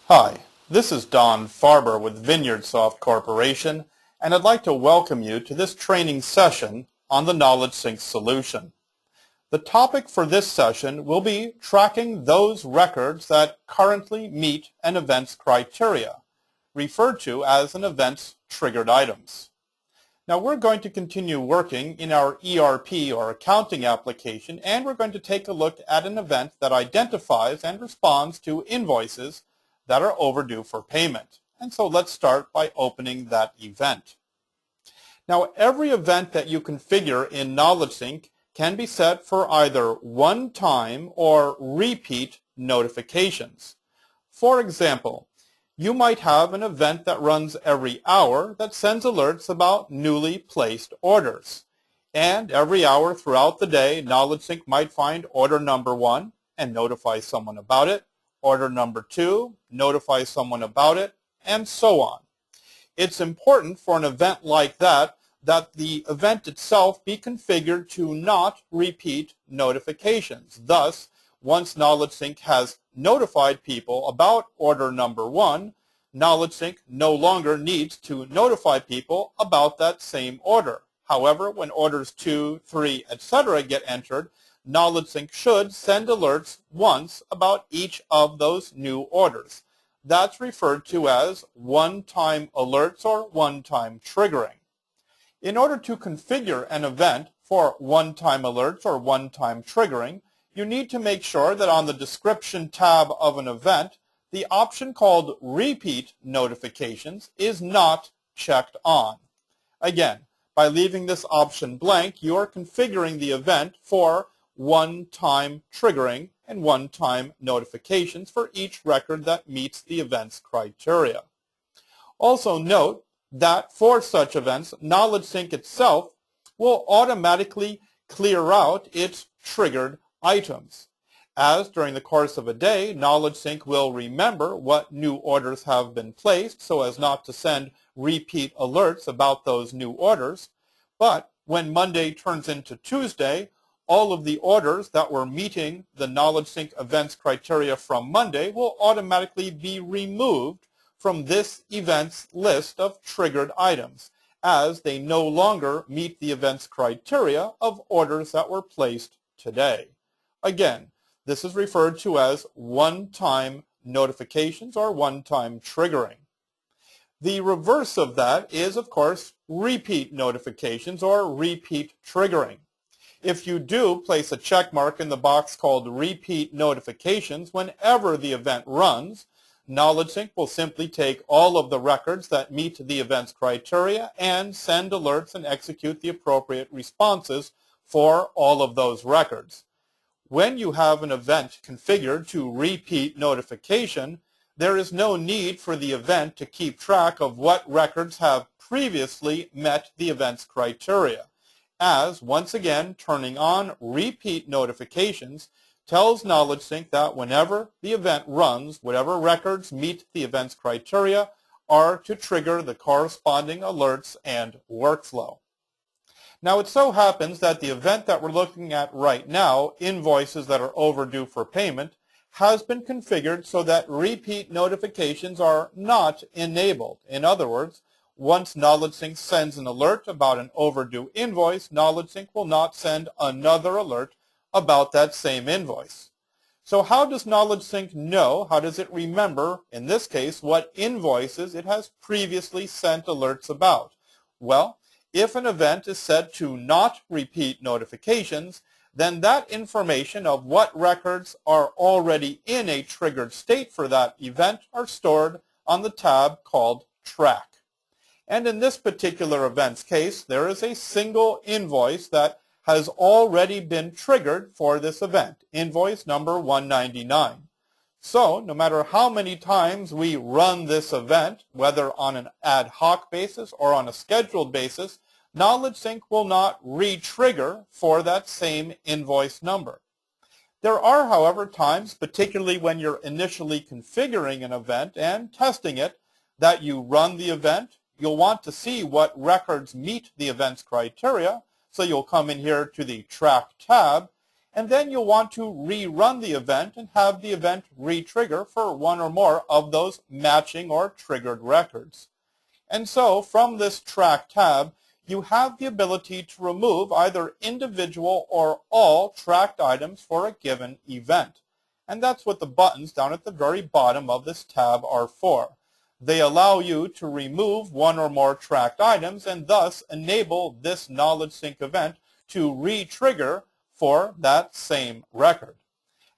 Hi, this is Don Farber with VineyardSoft Corporation, and I'd like to welcome you to this training session on the KnowledgeSync solution. The topic for this session will be tracking those records that currently meet an event's criteria, referred to as an event's triggered items. Now we're going to continue working in our ERP or accounting application, and we're going to take a look at an event that identifies and responds to invoices that are overdue for payment. And so let's start by opening that event. Now every event that you configure in KnowledgeSync can be set for either one-time or repeat notifications. For example, you might have an event that runs every hour that sends alerts about newly placed orders. And every hour throughout the day, KnowledgeSync might find order number 1 and notify someone about it. Order number 2, notify someone about it, and so on. It's important for an event like that the event itself be configured to not repeat notifications. Thus, once KnowledgeSync has notified people about order number 1, KnowledgeSync no longer needs to notify people about that same order. However, when orders 2, 3, etc. get entered, KnowledgeSync should send alerts once about each of those new orders. That's referred to as one-time alerts or one-time triggering. In order to configure an event for one-time alerts or one-time triggering, you need to make sure that on the description tab of an event, the option called repeat notifications is not checked on. Again, by leaving this option blank, you are configuring the event for one-time triggering and one-time notifications for each record that meets the event's criteria. Also note that for such events, KnowledgeSync itself will automatically clear out its triggered items. As during the course of a day, KnowledgeSync will remember what new orders have been placed so as not to send repeat alerts about those new orders. But when Monday turns into Tuesday, all of the orders that were meeting the KnowledgeSync events criteria from Monday will automatically be removed from this event's list of triggered items, as they no longer meet the event's criteria of orders that were placed today. Again, this is referred to as one-time notifications or one-time triggering. The reverse of that is, of course, repeat notifications or repeat triggering. If you do place a check mark in the box called repeat notifications whenever the event runs, KnowledgeSync will simply take all of the records that meet the event's criteria and send alerts and execute the appropriate responses for all of those records. When you have an event configured to repeat notification, there is no need for the event to keep track of what records have previously met the event's criteria, as once again turning on repeat notifications tells KnowledgeSync that whenever the event runs, whatever records meet the event's criteria are to trigger the corresponding alerts and workflow. Now it so happens that the event that we're looking at right now, invoices that are overdue for payment, has been configured so that repeat notifications are not enabled. In other words, once KnowledgeSync sends an alert about an overdue invoice, KnowledgeSync will not send another alert about that same invoice. So how does KnowledgeSync know, how does it remember, in this case, what invoices it has previously sent alerts about? Well, if an event is set to not repeat notifications, then that information of what records are already in a triggered state for that event are stored on the tab called Track. And in this particular event's case, there is a single invoice that has already been triggered for this event, invoice number 199. So, no matter how many times we run this event, whether on an ad hoc basis or on a scheduled basis, KnowledgeSync will not re-trigger for that same invoice number. There are, however, times, particularly when you're initially configuring an event and testing it, that you run the event. You'll want to see what records meet the event's criteria, so you'll come in here to the Track tab, and then you'll want to rerun the event and have the event re-trigger for one or more of those matching or triggered records. And so from this Track tab, you have the ability to remove either individual or all tracked items for a given event. And that's what the buttons down at the very bottom of this tab are for. They allow you to remove one or more tracked items and thus enable this KnowledgeSync event to re-trigger for that same record.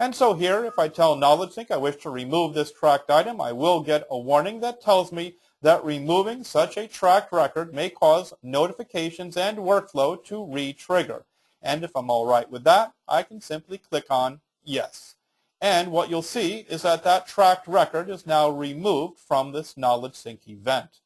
And so here, if I tell KnowledgeSync I wish to remove this tracked item, I will get a warning that tells me that removing such a tracked record may cause notifications and workflow to re-trigger. And if I'm all right with that, I can simply click on Yes. And what you'll see is that that tracked record is now removed from this KnowledgeSync event.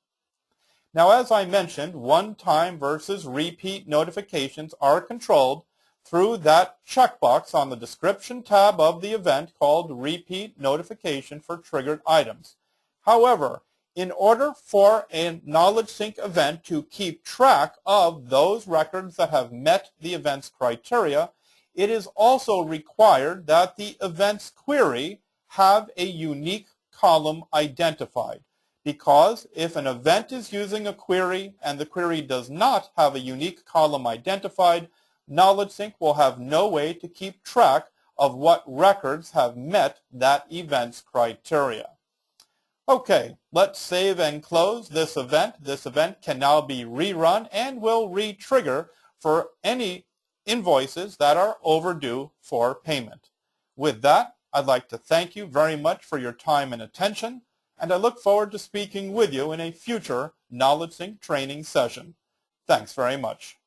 Now, as I mentioned, one-time versus repeat notifications are controlled through that checkbox on the description tab of the event called Repeat Notification for Triggered Items. However, in order for a KnowledgeSync event to keep track of those records that have met the event's criteria, it is also required that the event's query have a unique column identified. Because if an event is using a query and the query does not have a unique column identified, KnowledgeSync will have no way to keep track of what records have met that event's criteria. Okay, let's save and close this event. This event can now be rerun and will re-trigger for any invoices that are overdue for payment. With that, I'd like to thank you very much for your time and attention, and I look forward to speaking with you in a future KnowledgeSync training session. Thanks very much.